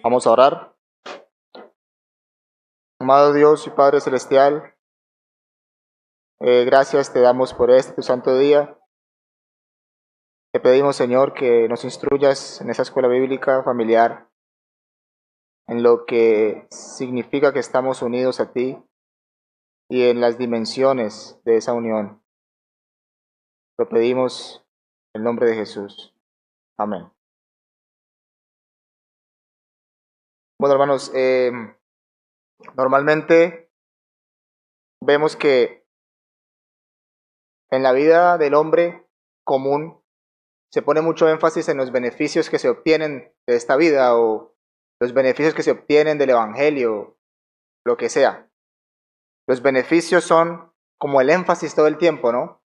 Vamos a orar. Amado Dios y Padre Celestial, gracias te damos por este tu santo día. Te pedimos, Señor, que nos instruyas en esa escuela bíblica familiar, en lo que significa que estamos unidos a ti y en las dimensiones de esa unión. Lo pedimos en el nombre de Jesús. Amén. Bueno, hermanos, normalmente vemos que en la vida del hombre común se pone mucho énfasis en los beneficios que se obtienen de esta vida o los beneficios que se obtienen del Evangelio, lo que sea. Los beneficios son como el énfasis todo el tiempo, ¿no?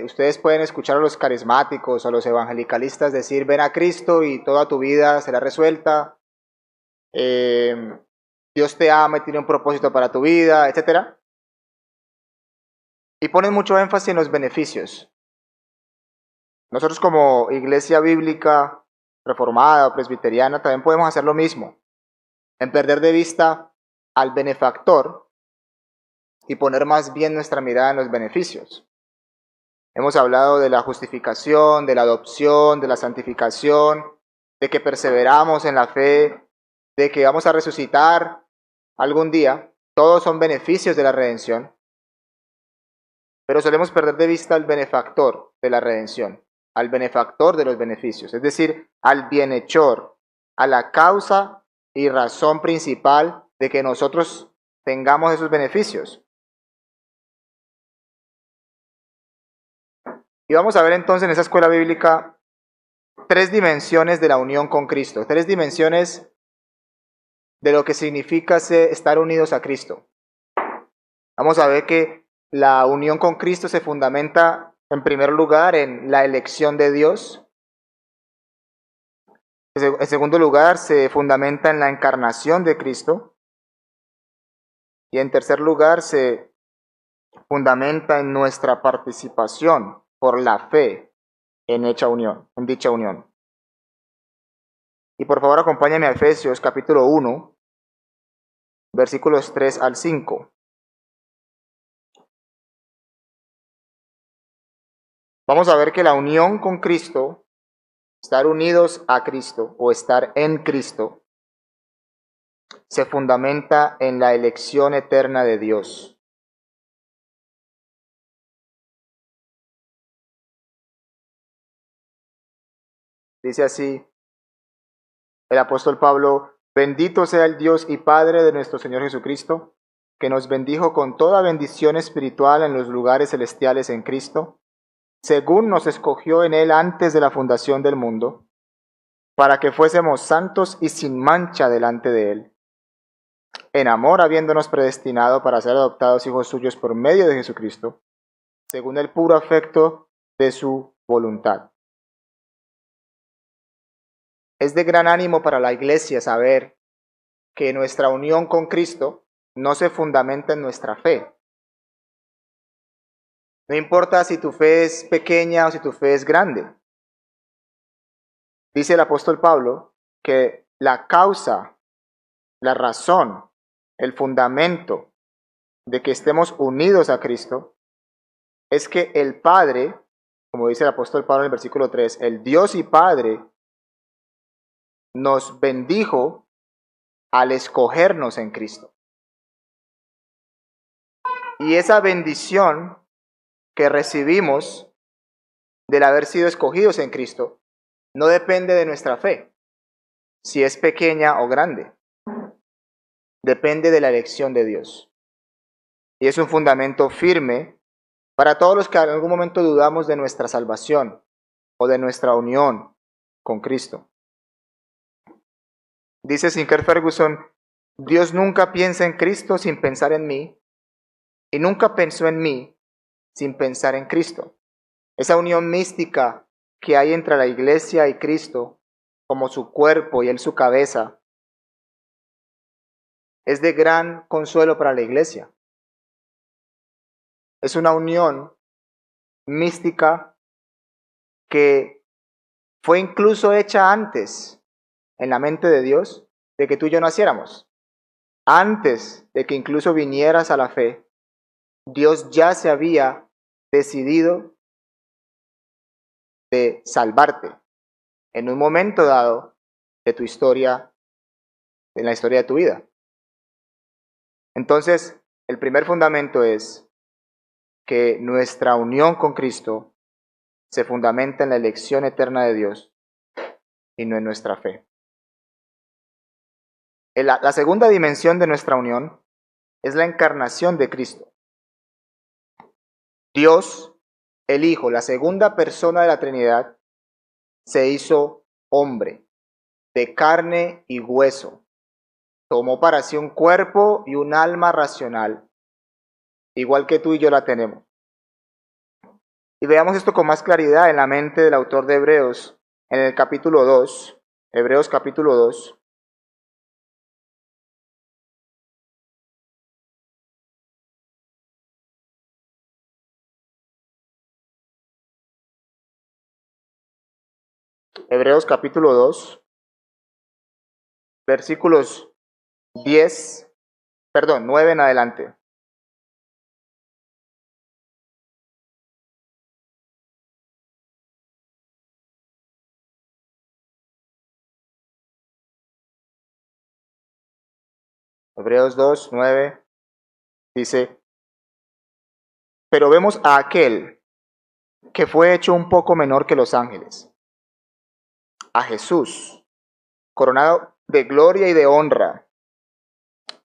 Ustedes pueden escuchar a los carismáticos o a los evangelicalistas decir, ven a Cristo y toda tu vida será resuelta. Dios te ama y tiene un propósito para tu vida, etc. Y ponen mucho énfasis en los beneficios. Nosotros como iglesia bíblica, reformada o presbiteriana, también podemos hacer lo mismo, en perder de vista al benefactor y poner más bien nuestra mirada en los beneficios. Hemos hablado de la justificación, de la adopción, de la santificación, de que perseveramos en la fe, de que vamos a resucitar algún día. Todos son beneficios de la redención, pero solemos perder de vista al benefactor de la redención, al benefactor de los beneficios, es decir, al bienhechor, a la causa y razón principal de que nosotros tengamos esos beneficios. Y vamos a ver entonces en esa escuela bíblica 3 dimensiones de la unión con Cristo, 3 dimensiones de lo que significa estar unidos a Cristo. Vamos a ver que la unión con Cristo se fundamenta en primer lugar en la elección de Dios. En segundo lugar, se fundamenta en la encarnación de Cristo. Y en tercer lugar, se fundamenta en nuestra participación por la fe en dicha unión. Y por favor, acompáñame a Efesios capítulo 1, versículos 3 al 5. Vamos a ver que la unión con Cristo, estar unidos a Cristo o estar en Cristo, se fundamenta en la elección eterna de Dios. Dice así el apóstol Pablo: bendito sea el Dios y Padre de nuestro Señor Jesucristo, que nos bendijo con toda bendición espiritual en los lugares celestiales en Cristo, según nos escogió en Él antes de la fundación del mundo, para que fuésemos santos y sin mancha delante de Él, en amor habiéndonos predestinado para ser adoptados hijos suyos por medio de Jesucristo, según el puro afecto de su voluntad. Es de gran ánimo para la iglesia saber que nuestra unión con Cristo no se fundamenta en nuestra fe. No importa si tu fe es pequeña o si tu fe es grande. Dice el apóstol Pablo que la causa, la razón, el fundamento de que estemos unidos a Cristo es que el Padre, como dice el apóstol Pablo en el versículo 3, el Dios y Padre nos bendijo al escogernos en Cristo. Y esa bendición que recibimos del haber sido escogidos en Cristo no depende de nuestra fe, si es pequeña o grande. Depende de la elección de Dios. Y es un fundamento firme para todos los que en algún momento dudamos de nuestra salvación o de nuestra unión con Cristo. Dice Sinclair Ferguson: Dios nunca piensa en Cristo sin pensar en mí, y nunca pensó en mí sin pensar en Cristo. Esa unión mística que hay entre la iglesia y Cristo, como su cuerpo y Él su cabeza, es de gran consuelo para la iglesia. Es una unión mística que fue incluso hecha antes en la mente de Dios de que tú y yo naciéramos. Antes de que incluso vinieras a la fe, Dios ya se había decidido de salvarte en un momento dado de tu historia, en la historia de tu vida. Entonces, el primer fundamento es que nuestra unión con Cristo se fundamenta en la elección eterna de Dios y no en nuestra fe. La segunda dimensión de nuestra unión es la encarnación de Cristo. Dios, el Hijo, la segunda persona de la Trinidad, se hizo hombre, de carne y hueso. Tomó para sí un cuerpo y un alma racional, igual que tú y yo la tenemos. Y veamos esto con más claridad en la mente del autor de Hebreos, en el capítulo 2, Hebreos capítulo 2. Hebreos capítulo 2, versículos 9 en adelante. Hebreos 2, 9 dice, pero vemos a aquel que fue hecho un poco menor que los ángeles, a Jesús, coronado de gloria y de honra,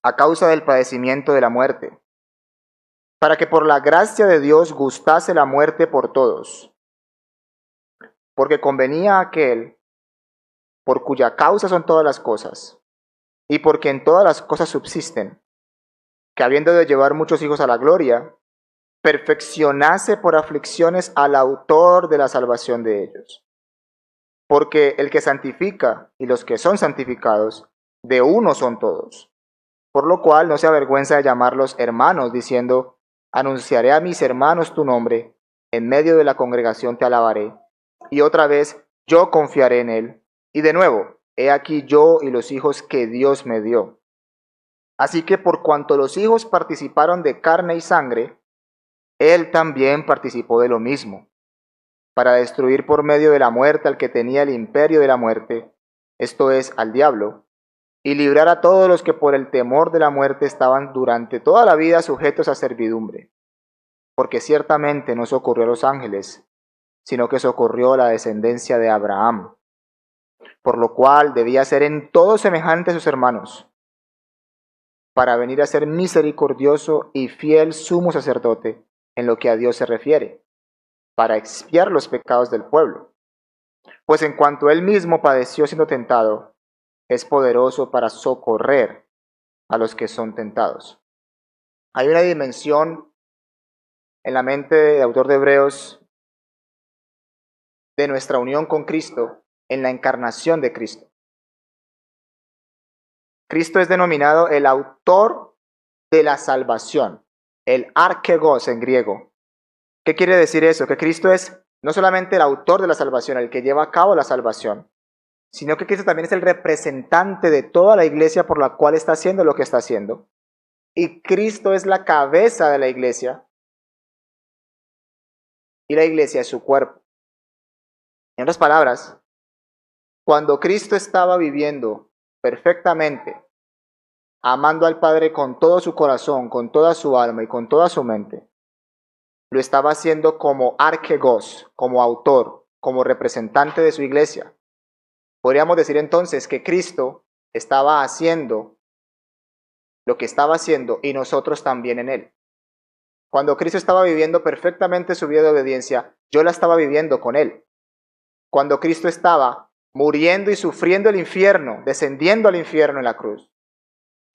a causa del padecimiento de la muerte, para que por la gracia de Dios gustase la muerte por todos, porque convenía a aquel por cuya causa son todas las cosas, y porque en todas las cosas subsisten, que habiendo de llevar muchos hijos a la gloria, perfeccionase por aflicciones al autor de la salvación de ellos. Porque el que santifica y los que son santificados, de uno son todos. Por lo cual no se avergüenza de llamarlos hermanos, diciendo, anunciaré a mis hermanos tu nombre, en medio de la congregación te alabaré, y otra vez yo confiaré en él. Y de nuevo, he aquí yo y los hijos que Dios me dio. Así que por cuanto los hijos participaron de carne y sangre, él también participó de lo mismo, para destruir por medio de la muerte al que tenía el imperio de la muerte, esto es, al diablo, y librar a todos los que por el temor de la muerte estaban durante toda la vida sujetos a servidumbre. Porque ciertamente no socorrió a los ángeles, sino que socorrió a la descendencia de Abraham, por lo cual debía ser en todo semejante a sus hermanos, para venir a ser misericordioso y fiel sumo sacerdote en lo que a Dios se refiere, para expiar los pecados del pueblo. Pues en cuanto él mismo padeció siendo tentado, es poderoso para socorrer a los que son tentados. Hay una dimensión en la mente del autor de Hebreos de nuestra unión con Cristo en la encarnación de Cristo. Cristo es denominado el autor de la salvación, el archegos en griego. ¿Qué quiere decir eso? Que Cristo es no solamente el autor de la salvación, el que lleva a cabo la salvación, sino que Cristo también es el representante de toda la iglesia por la cual está haciendo lo que está haciendo. Y Cristo es la cabeza de la iglesia, y la iglesia es su cuerpo. En otras palabras, cuando Cristo estaba viviendo perfectamente, amando al Padre con todo su corazón, con toda su alma y con toda su mente, lo estaba haciendo como archegos, como autor, como representante de su iglesia. Podríamos decir entonces que Cristo estaba haciendo lo que estaba haciendo y nosotros también en él. Cuando Cristo estaba viviendo perfectamente su vida de obediencia, yo la estaba viviendo con él. Cuando Cristo estaba muriendo y sufriendo el infierno, descendiendo al infierno en la cruz,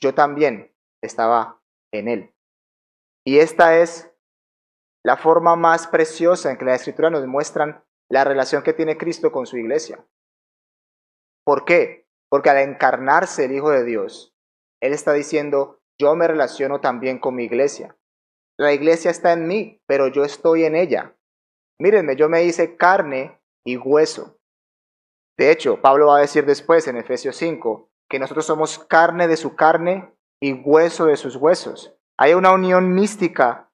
yo también estaba en él. Y esta es la forma más preciosa en que la Escritura nos muestran la relación que tiene Cristo con su iglesia. ¿Por qué? Porque al encarnarse el Hijo de Dios, Él está diciendo, yo me relaciono también con mi iglesia. La iglesia está en mí, pero yo estoy en ella. Mírenme, yo me hice carne y hueso. De hecho, Pablo va a decir después en Efesios 5 que nosotros somos carne de su carne y hueso de sus huesos. Hay una unión mística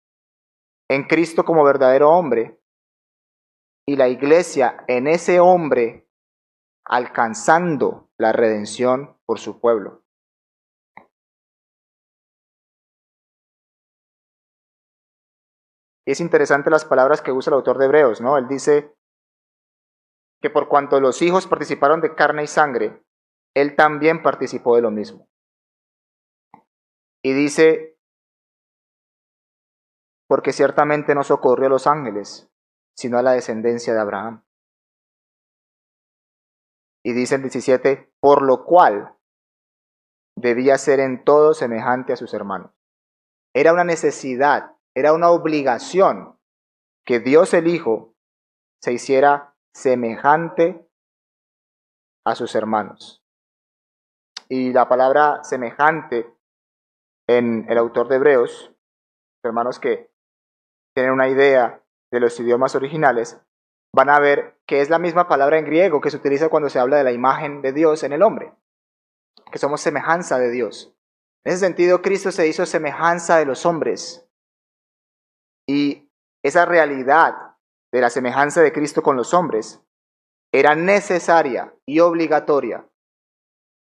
en Cristo como verdadero hombre y la iglesia en ese hombre alcanzando la redención por su pueblo. Y es interesante las palabras que usa el autor de Hebreos, ¿no? Él dice que por cuanto los hijos participaron de carne y sangre, él también participó de lo mismo. Y dice, porque ciertamente no socorrió a los ángeles, sino a la descendencia de Abraham. Y dice el 17, por lo cual debía ser en todo semejante a sus hermanos. Era una necesidad, era una obligación que Dios el Hijo se hiciera semejante a sus hermanos. Y la palabra semejante en el autor de Hebreos, hermanos que tienen una idea de los idiomas originales, van a ver que es la misma palabra en griego que se utiliza cuando se habla de la imagen de Dios en el hombre, que somos semejanza de Dios. En ese sentido, Cristo se hizo semejanza de los hombres. Y esa realidad de la semejanza de Cristo con los hombres era necesaria y obligatoria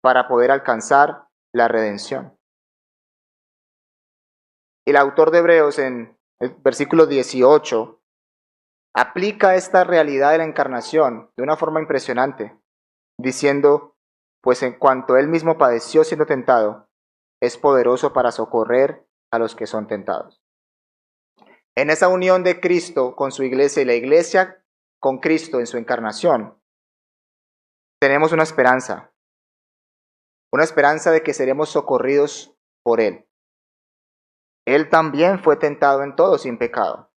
para poder alcanzar la redención. El autor de Hebreos en el versículo 18 aplica esta realidad de la encarnación de una forma impresionante, diciendo, pues en cuanto él mismo padeció siendo tentado, es poderoso para socorrer a los que son tentados. En esa unión de Cristo con su iglesia y la iglesia con Cristo en su encarnación, tenemos una esperanza de que seremos socorridos por Él. Él también fue tentado en todo sin pecado.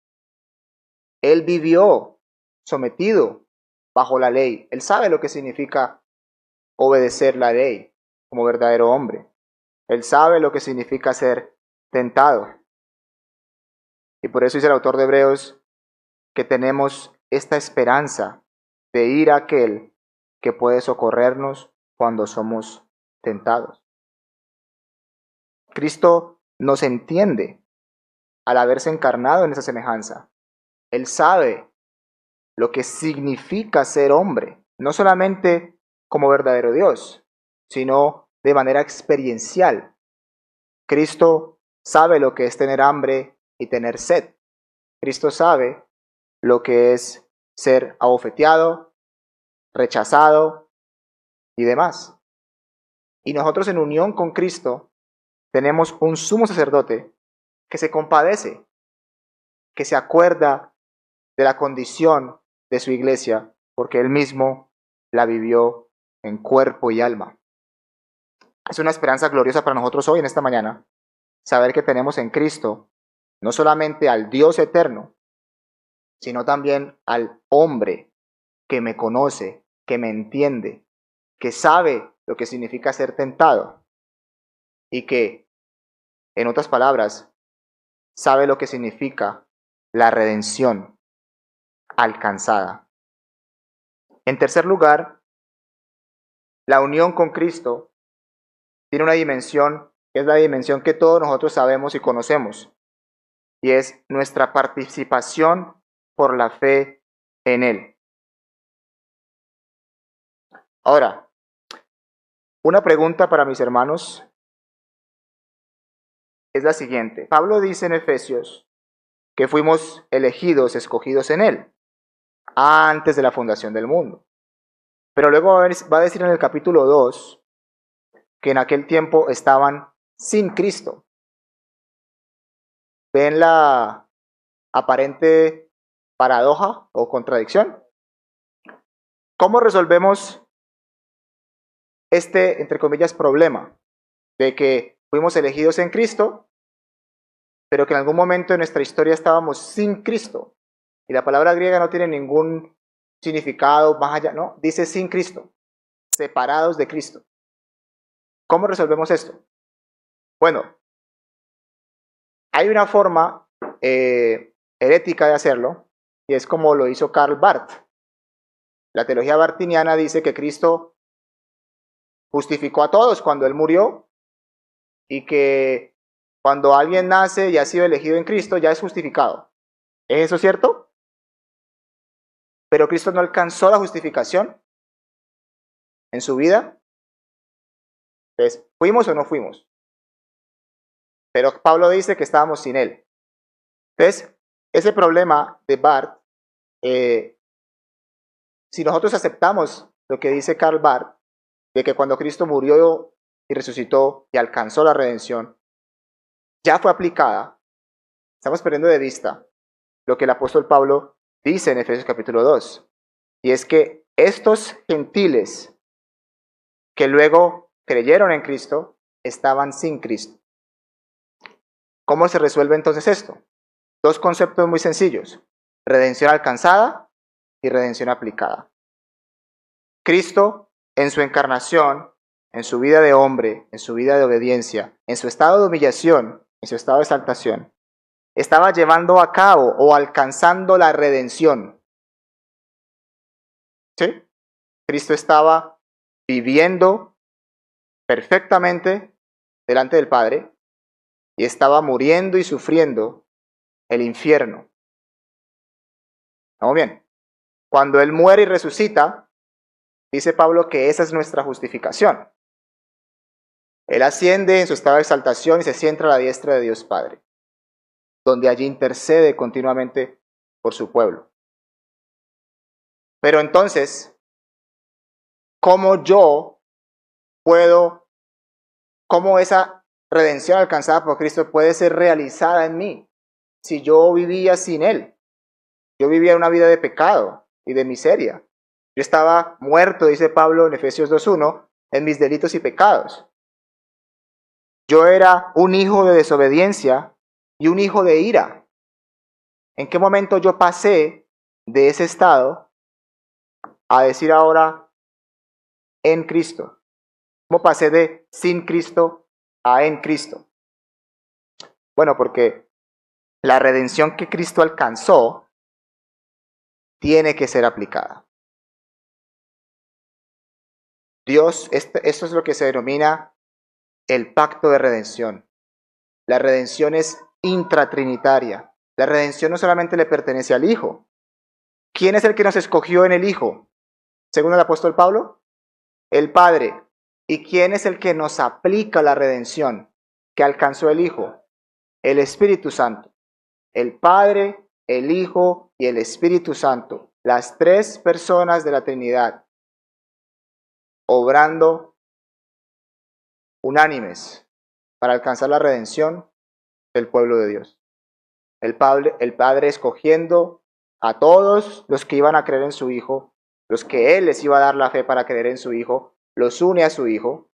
Él vivió sometido bajo la ley. Él sabe lo que significa obedecer la ley como verdadero hombre. Él sabe lo que significa ser tentado. Y por eso dice el autor de Hebreos que tenemos esta esperanza de ir a aquel que puede socorrernos cuando somos tentados. Cristo nos entiende al haberse encarnado en esa semejanza. Él sabe lo que significa ser hombre, no solamente como verdadero Dios, sino de manera experiencial. Cristo sabe lo que es tener hambre y tener sed. Cristo sabe lo que es ser abofeteado, rechazado y demás. Y nosotros en unión con Cristo tenemos un sumo sacerdote que se compadece, que se acuerda de la condición de su iglesia, porque él mismo la vivió en cuerpo y alma. Es una esperanza gloriosa para nosotros hoy en esta mañana, saber que tenemos en Cristo no solamente al Dios eterno, sino también al hombre que me conoce, que me entiende, que sabe lo que significa ser tentado y que, en otras palabras, sabe lo que significa la redención alcanzada. En tercer lugar, la unión con Cristo tiene una dimensión que es la dimensión que todos nosotros sabemos y conocemos, y es nuestra participación por la fe en Él. Ahora, una pregunta para mis hermanos es la siguiente. Pablo dice en Efesios que fuimos elegidos, escogidos en Él, antes de la fundación del mundo. Pero luego va a decir en el capítulo 2 que en aquel tiempo estaban sin Cristo. ¿Ven la aparente paradoja o contradicción? ¿Cómo resolvemos este, entre comillas, problema de que fuimos elegidos en Cristo, pero que en algún momento de nuestra historia estábamos sin Cristo? Y la palabra griega no tiene ningún significado más allá, no, dice sin Cristo, separados de Cristo. ¿Cómo resolvemos esto? Bueno, hay una forma herética de hacerlo, y es como lo hizo Karl Barth. La teología bartiniana dice que Cristo justificó a todos cuando Él murió y que cuando alguien nace y ha sido elegido en Cristo ya es justificado. ¿Es eso cierto? Pero Cristo no alcanzó la justificación en su vida. Entonces, ¿fuimos o no fuimos? Pero Pablo dice que estábamos sin Él. Entonces, ese problema de Barth, si nosotros aceptamos lo que dice Karl Barth, de que cuando Cristo murió y resucitó y alcanzó la redención, ya fue aplicada, estamos perdiendo de vista lo que el apóstol Pablo dice en Efesios capítulo 2, y es que estos gentiles que luego creyeron en Cristo estaban sin Cristo. ¿Cómo se resuelve entonces esto? Dos conceptos muy sencillos: redención alcanzada y redención aplicada. Cristo, en su encarnación, en su vida de hombre, en su vida de obediencia, en su estado de humillación, en su estado de exaltación, estaba llevando a cabo o alcanzando la redención. ¿Sí? Cristo estaba viviendo perfectamente delante del Padre y estaba muriendo y sufriendo el infierno. ¿Estamos bien? Cuando Él muere y resucita, dice Pablo que esa es nuestra justificación. Él asciende en su estado de exaltación y se sienta a la diestra de Dios Padre, donde allí intercede continuamente por su pueblo. Pero entonces, ¿cómo yo puedo, cómo esa redención alcanzada por Cristo puede ser realizada en mí si yo vivía sin Él? Yo vivía una vida de pecado y de miseria. Yo estaba muerto, dice Pablo en Efesios 2:1, en mis delitos y pecados. Yo era un hijo de desobediencia y un hijo de ira. ¿En qué momento yo pasé de ese estado a decir ahora en Cristo? ¿Cómo pasé de sin Cristo a en Cristo? Bueno, porque la redención que Cristo alcanzó tiene que ser aplicada. Dios, esto es lo que se denomina el pacto de redención. La redención es intratrinitaria. La redención no solamente le pertenece al Hijo. ¿Quién es el que nos escogió en el Hijo? Según el apóstol Pablo, el Padre. ¿Y quién es el que nos aplica la redención que alcanzó el Hijo? El Espíritu Santo. El Padre, el Hijo y el Espíritu Santo. Las tres personas de la Trinidad, obrando unánimes para alcanzar la redención del pueblo de Dios. El Padre escogiendo a todos los que iban a creer en su Hijo, los que Él les iba a dar la fe para creer en su Hijo, los une a su Hijo.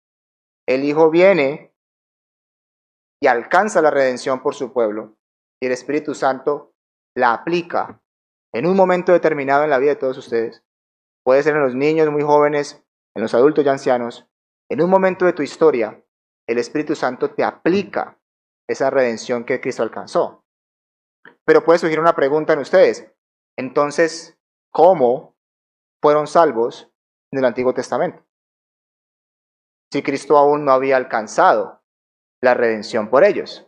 El Hijo viene y alcanza la redención por su pueblo, y el Espíritu Santo la aplica en un momento determinado en la vida de todos ustedes. Puede ser en los niños muy jóvenes, en los adultos y ancianos. En un momento de tu historia, el Espíritu Santo te aplica esa redención que Cristo alcanzó. Pero puede surgir una pregunta en ustedes. Entonces, ¿cómo fueron salvos en el Antiguo Testamento? Si Cristo aún no había alcanzado la redención por ellos.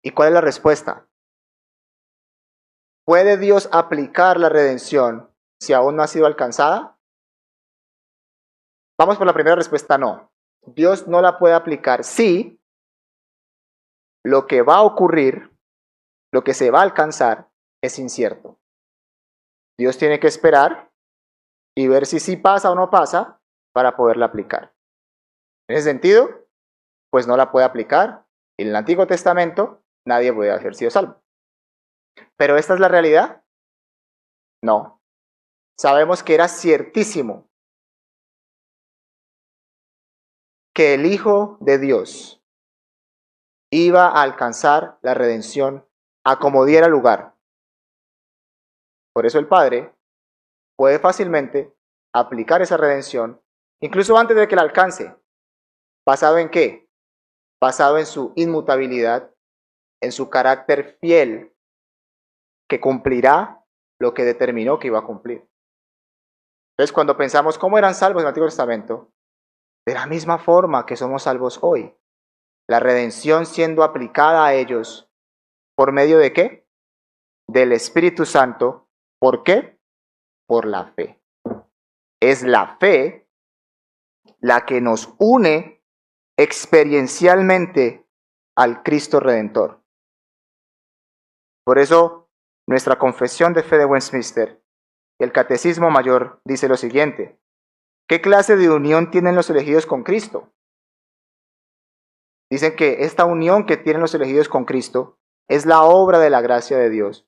¿Y cuál es la respuesta? ¿Puede Dios aplicar la redención si aún no ha sido alcanzada? Vamos por la primera respuesta, no. Dios no la puede aplicar si lo que va a ocurrir, lo que se va a alcanzar, es incierto. Dios tiene que esperar y ver si sí pasa o no pasa para poderla aplicar. En ese sentido, pues no la puede aplicar. En el Antiguo Testamento nadie puede haber sido salvo. ¿Pero esta es la realidad? No. Sabemos que era ciertísimo que el Hijo de Dios iba a alcanzar la redención a como diera lugar. Por eso el Padre puede fácilmente aplicar esa redención, incluso antes de que la alcance. ¿Basado en qué? Basado en su inmutabilidad, en su carácter fiel, que cumplirá lo que determinó que iba a cumplir. Entonces, cuando pensamos cómo eran salvos en el Antiguo Testamento, de la misma forma que somos salvos hoy, la redención siendo aplicada a ellos, ¿por medio de qué? Del Espíritu Santo. ¿Por qué? Por la fe. Es la fe la que nos une experiencialmente al Cristo Redentor. Por eso, nuestra confesión de fe de Westminster, el Catecismo Mayor, dice lo siguiente: ¿qué clase de unión tienen los elegidos con Cristo? Dicen que esta unión que tienen los elegidos con Cristo es la obra de la gracia de Dios,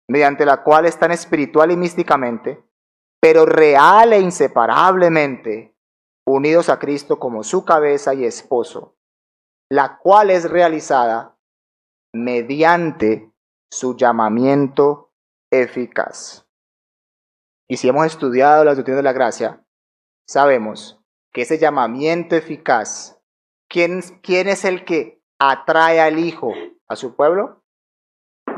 mediante la cual están espiritual y místicamente, pero real e inseparablemente, unidos a Cristo como su cabeza y esposo, la cual es realizada mediante su llamamiento eficaz. Y si hemos estudiado las doctrinas de la gracia, sabemos que ese llamamiento eficaz, ¿quién es el que atrae al Hijo a su pueblo?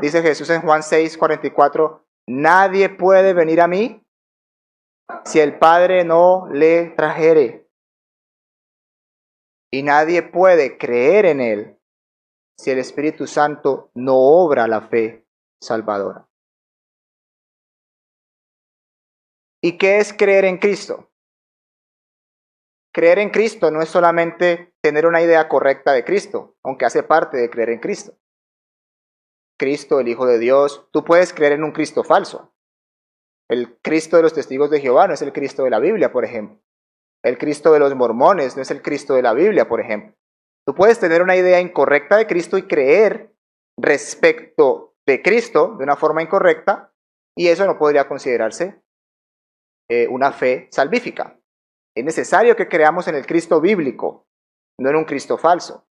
Dice Jesús en Juan 6:44, nadie puede venir a mí si el Padre no le trajere. Y nadie puede creer en Él si el Espíritu Santo no obra la fe salvadora. ¿Y qué es creer en Cristo? Creer en Cristo no es solamente tener una idea correcta de Cristo, aunque hace parte de creer en Cristo. Cristo, el Hijo de Dios, tú puedes creer en un Cristo falso. El Cristo de los testigos de Jehová no es el Cristo de la Biblia, por ejemplo. El Cristo de los mormones no es el Cristo de la Biblia, por ejemplo. Tú puedes tener una idea incorrecta de Cristo y creer respecto de Cristo de una forma incorrecta, y eso no podría considerarse una fe salvífica. Es necesario que creamos en el Cristo bíblico, no en un Cristo falso,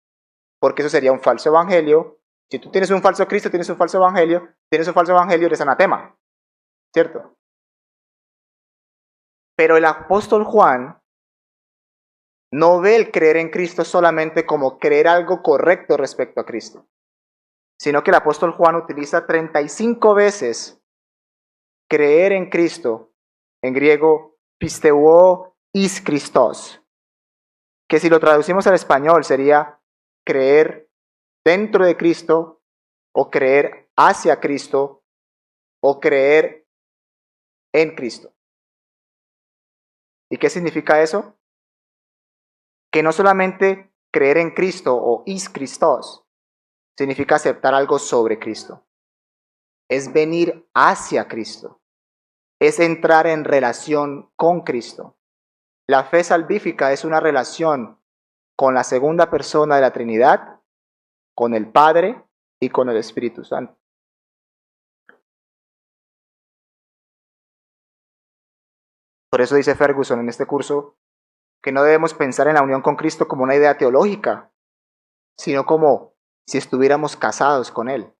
porque eso sería un falso evangelio. Si tú tienes un falso Cristo, tienes un falso evangelio, eres anatema, ¿cierto? Pero el apóstol Juan no ve el creer en Cristo solamente como creer algo correcto respecto a Cristo, sino que el apóstol Juan utiliza 35 veces creer en Cristo, en griego pisteuo is Christos, que si lo traducimos al español sería creer dentro de Cristo, o creer hacia Cristo, o creer en Cristo. ¿Y qué significa eso? Que no solamente creer en Cristo o is Christos significa aceptar algo sobre Cristo. Es venir hacia Cristo. Es entrar en relación con Cristo. La fe salvífica es una relación con la segunda persona de la Trinidad, con el Padre y con el Espíritu Santo. Por eso dice Ferguson en este curso que no debemos pensar en la unión con Cristo como una idea teológica, sino como si estuviéramos casados con Él.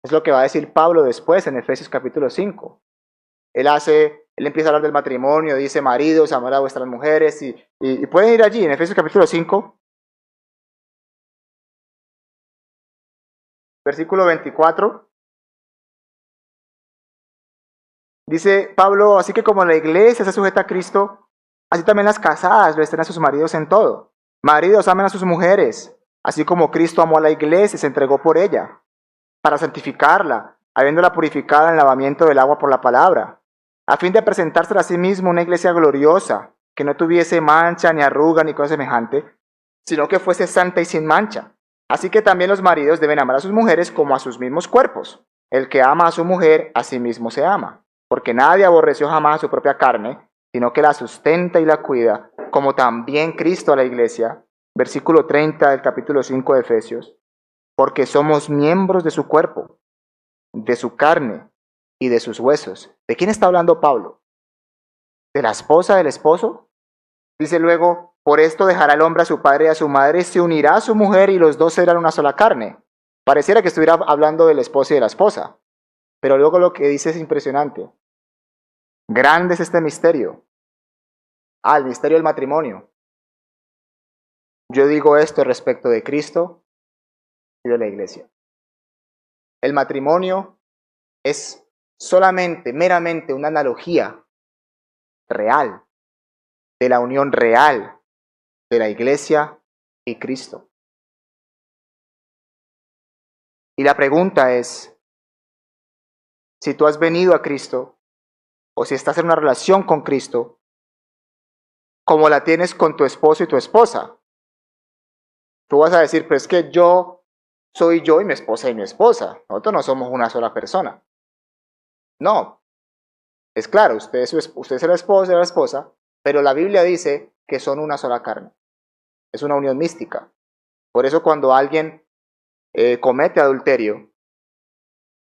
Es lo que va a decir Pablo después en Efesios capítulo 5. Él empieza a hablar del matrimonio, dice: maridos, amad a vuestras mujeres, y pueden ir allí en Efesios capítulo 5, versículo 24. Dice Pablo: así que como la iglesia se sujeta a Cristo, así también las casadas lo estén a sus maridos en todo. Maridos, amen a sus mujeres, así como Cristo amó a la iglesia y se entregó por ella, para santificarla, habiéndola purificada en el lavamiento del agua por la palabra, a fin de presentársela a sí mismo una iglesia gloriosa, que no tuviese mancha, ni arruga, ni cosa semejante, sino que fuese santa y sin mancha. Así que también los maridos deben amar a sus mujeres como a sus mismos cuerpos. El que ama a su mujer, a sí mismo se ama, porque nadie aborreció jamás a su propia carne, sino que la sustenta y la cuida, como también Cristo a la iglesia. Versículo 30 del capítulo 5 de Efesios. Porque somos miembros de su cuerpo, de su carne y de sus huesos. ¿De quién está hablando Pablo? ¿De la esposa del esposo? Dice luego: por esto dejará el hombre a su padre y a su madre, se unirá a su mujer y los dos serán una sola carne. Pareciera que estuviera hablando del esposo y de la esposa, pero luego lo que dice es impresionante. Grande es este misterio. El misterio del matrimonio. Yo digo esto respecto de Cristo y de la iglesia. El matrimonio es solamente, meramente una analogía real de la unión real de la iglesia y Cristo. Y la pregunta es, si tú has venido a Cristo o si estás en una relación con Cristo, como la tienes con tu esposo y tu esposa. Tú vas a decir, pero es que yo soy yo y mi esposa y mi esposa. Nosotros no somos una sola persona. No. Es claro, usted es el esposo y la esposa, pero la Biblia dice que son una sola carne. Es una unión mística. Por eso cuando alguien comete adulterio,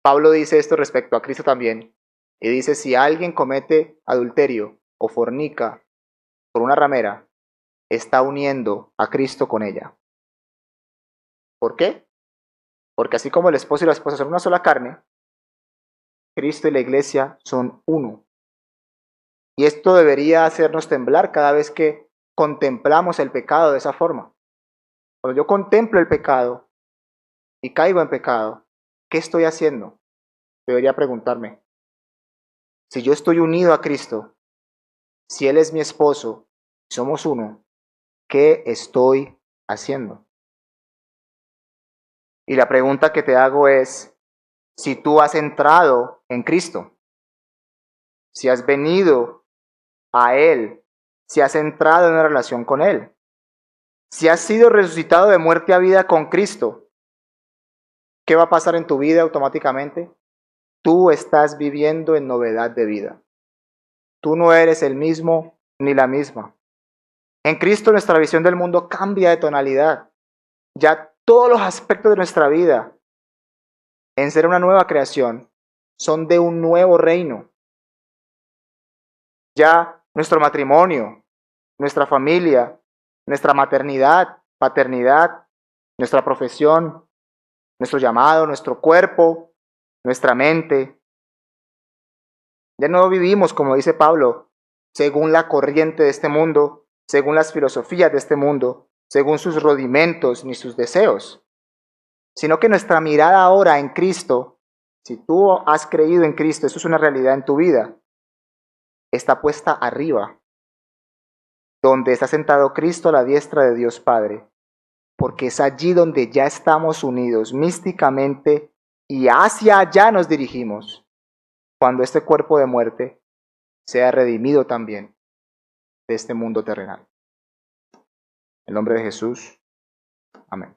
Pablo dice esto respecto a Cristo también, y dice, si alguien comete adulterio o fornica por una ramera, está uniendo a Cristo con ella. ¿Por qué? Porque así como el esposo y la esposa son una sola carne, Cristo y la iglesia son uno. Y esto debería hacernos temblar cada vez que contemplamos el pecado de esa forma. Cuando yo contemplo el pecado y caigo en pecado, ¿qué estoy haciendo? Debería preguntarme. Si yo estoy unido a Cristo, si Él es mi esposo, somos uno, ¿qué estoy haciendo? Y la pregunta que te hago es, si tú has entrado en Cristo, si has venido a Él, si has entrado en una relación con Él, si has sido resucitado de muerte a vida con Cristo, ¿qué va a pasar en tu vida automáticamente? Tú estás viviendo en novedad de vida. Tú no eres el mismo ni la misma. En Cristo nuestra visión del mundo cambia de tonalidad. Ya todos los aspectos de nuestra vida, en ser una nueva creación, son de un nuevo reino. Ya nuestro matrimonio, nuestra familia, nuestra maternidad, paternidad, nuestra profesión, nuestro llamado, nuestro cuerpo, nuestra mente. Ya no vivimos, como dice Pablo, según la corriente de este mundo, según las filosofías de este mundo, según sus rudimentos ni sus deseos, sino que nuestra mirada ahora en Cristo, si tú has creído en Cristo, eso es una realidad en tu vida, está puesta arriba, donde está sentado Cristo a la diestra de Dios Padre, porque es allí donde ya estamos unidos místicamente y hacia allá nos dirigimos, cuando este cuerpo de muerte sea redimido también de este mundo terrenal. En el nombre de Jesús, amén.